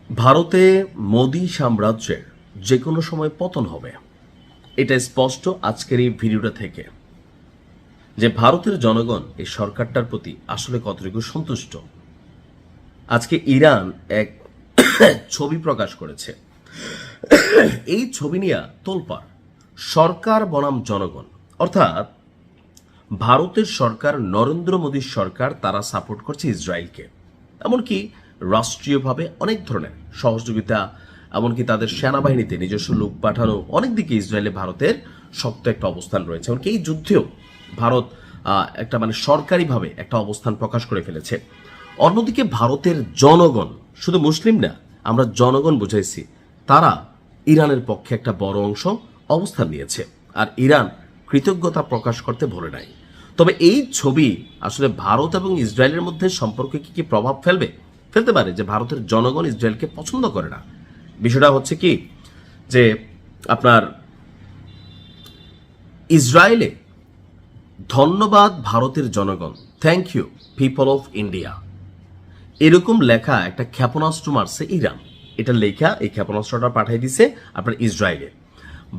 ভারতে মোদি সাম্রাজ্যের যে কোনো সময় পতন হবে, এটা স্পষ্ট আজকের এই ভিডিওটা থেকে। যে ভারতের জনগণ এই সরকারটার প্রতি আসলে কতটুকু সন্তুষ্ট। আজকে ইরান এক ছবি প্রকাশ করেছে, এই ছবি নিয়ে তোলপাড় সরকার বনাম জনগণ। অর্থাৎ ভারতের সরকার, নরেন্দ্র মোদীর সরকার, তারা সাপোর্ট করছে ইসরায়েলকে, এমনকি রাষ্ট্রীয়ভাবে অনেক ধরনের সহযোগিতা, এমনকি তাদের সেনাবাহিনীতে নিজস্ব লোক পাঠানো, অনেক দিকে ইসরায়েলে ভারতের শক্ত একটা অবস্থান রয়েছে। এমনকি এই যুদ্ধেও ভারত একটা সরকারিভাবে একটা অবস্থান প্রকাশ করে ফেলেছে। অন্যদিকে ভারতের জনগণ, শুধু মুসলিম না, আমরা জনগণ বুঝাইছি, তারা ইরানের পক্ষে একটা বড় অংশ অবস্থান নিয়েছে, আর ইরান কৃতজ্ঞতা প্রকাশ করতে ভুলে নাই। তবে এই ছবি আসলে ভারত এবং ইসরায়েলের মধ্যে সম্পর্কে কি প্রভাব ফেলতে পারে? যে ভারতের জনগণ ইসরায়েলকে পছন্দ করে না। বিষয়টা হচ্ছে কি, যে আপনার ইসরায়েলে ধন্যবাদ ভারতের জনগণ, thank you people of India, এরকম লেখা একটা ক্ষেপণাস্ত্র মারছে ইরান। এটা লেখা, এই ক্ষেপণাস্ত্রটা পাঠিয়ে দিছে আপনার ইসরায়েলে।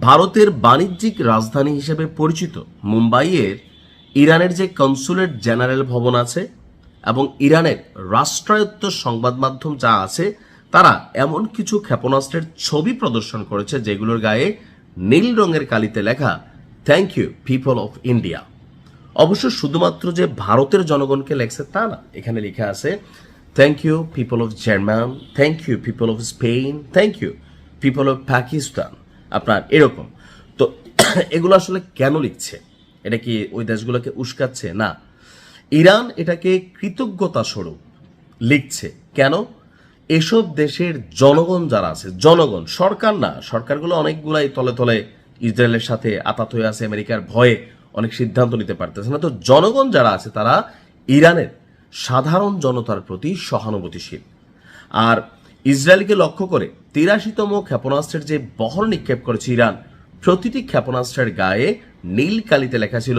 ভারতের বাণিজ্যিক রাজধানী হিসেবে পরিচিত মুম্বাইয়ের ইরানের যে কনসুলেট জেনারেল ভবন আছে এবং ইরানের রাষ্ট্রায়ত্ত সংবাদ মাধ্যম যা আছে, তারা এমন কিছু ক্ষেপণাস্ত্রের ছবি প্রদর্শন করেছে যেগুলোর গায়ে নীল রঙের কালিতে লেখা thank you people of India. অবশ্য শুধুমাত্র যে ভারতের জনগণকে লেখছে তা না, এখানে লেখা আছে thank you people of German, thank you people of Spain, thank you people of Pakistan. আপনার এরকম তো এগুলো আসলে কেন লিখছে? এটা কি ওই দেশগুলোকে উস্কাচ্ছে? না, ইরান এটাকে কৃতজ্ঞতা স্বরূপ লিখছে। কেন? এসব দেশের জনগণ যারা আছে, জনগণ, সরকার না, সরকারগুলো অনেকগুলাই তলে তলে ইসরায়েলের সাথে আতাত হয়ে আছে, আমেরিকার ভয়ে অনেক সিদ্ধান্ত নিতে পারতেছে না। তো জনগণ যারা আছে তারা ইরানের সাধারণ জনতার প্রতি সহানুভূতিশীল। আর ইসরায়েলকে লক্ষ্য করে 83তম ক্ষেপণাস্ত্রের যে বহর নিক্ষেপ করেছে ইরান, প্রতিটি ক্ষেপণাস্ত্রের গায়ে নীল কালিতে লেখা ছিল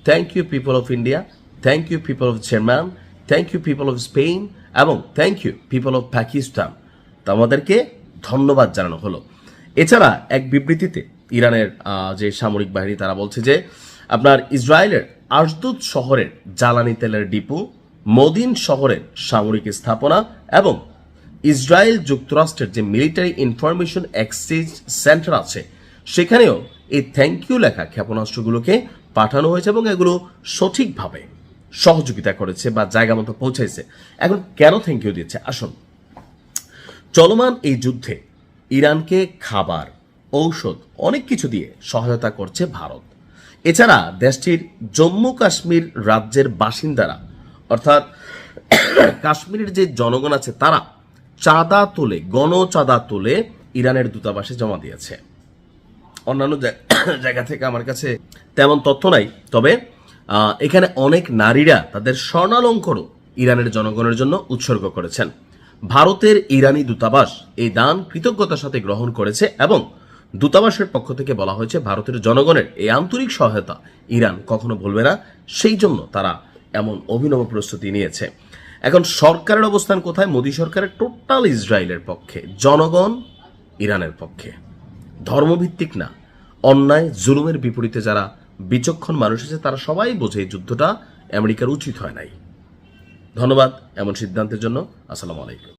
thank you people of India, thank you people of German, thank you people of Spain এবং thank you people of Pakistan. তো আমাদেরকে ধন্যবাদ জানানো হলো। এছাড়া এক বিবৃতিতে ইরানের যে সামরিক বাহিনী, তারা বলছে যে আপনার ইসরায়েলের আশদুদ শহরের জ্বালানি তেলের ডিপো, মদিন শহরের সামরিক স্থাপনা এবং ইসরায়েল যুক্তরাষ্ট্রের যে মিলিটারি ইনফরমেশন এক্সচেঞ্জ সেন্টার আছে, সেখানেও এই থ্যাংক ইউ লেখা ক্ষেপণাস্ত্রগুলোকে পাঠানো হয়েছে এবং এগুলো সঠিকভাবে সহযোগিতা করেছে বা জায়গা মতো পৌঁছাইছে। এখন কেন থ্যাংক ইউ দিচ্ছে? আসুন, চলমান এই যুদ্ধে ইরানকে খাবার, ঔষধ, অনেক কিছু দিয়ে সহায়তা করছে ভারত। এছাড়া দেশটির জম্মু কাশ্মীর রাজ্যের বাসিন্দারা, অর্থাৎ কাশ্মীরের যে জনগণ আছে, তারা চাঁদা তুলে, গণচাঁদা তুলে ইরানের দূতাবাসে জমা দিয়েছে। অন্যান্য জায়গা থেকে আমার কাছে তেমন তথ্য নাই, তবে এখানে অনেক নারীরা তাদের স্বর্ণালঙ্কারও ইরানের জনগণের জন্য উৎসর্গ করেছেন। ভারতের ইরানি দূতাবাস এই দান কৃতজ্ঞতার সাথে গ্রহণ করেছে এবং দূতাবাসের পক্ষ থেকে বলা হয়েছে ভারতের জনগণের এই আন্তরিক সহায়তা ইরান কখনো ভুলবে না, সেই জন্য তারা এমন অভিনব প্রস্তুতি নিয়েছে। এখন সরকারের অবস্থান কোথায়? মোদী সরকারের টোটাল ইসরায়েলের পক্ষে, জনগণ ইরানের পক্ষে, ধর্মভিত্তিক না। অন্যায় জুলুমের বিপরীতে যারা বিচক্ষণ মানুষ আছে, তারা সবাই বোঝে এই যুদ্ধটা আমেরিকার উচিত হয় নাই। ধন্যবাদ এমন সিদ্ধান্তের জন্য। আসসালামু আলাইকুম।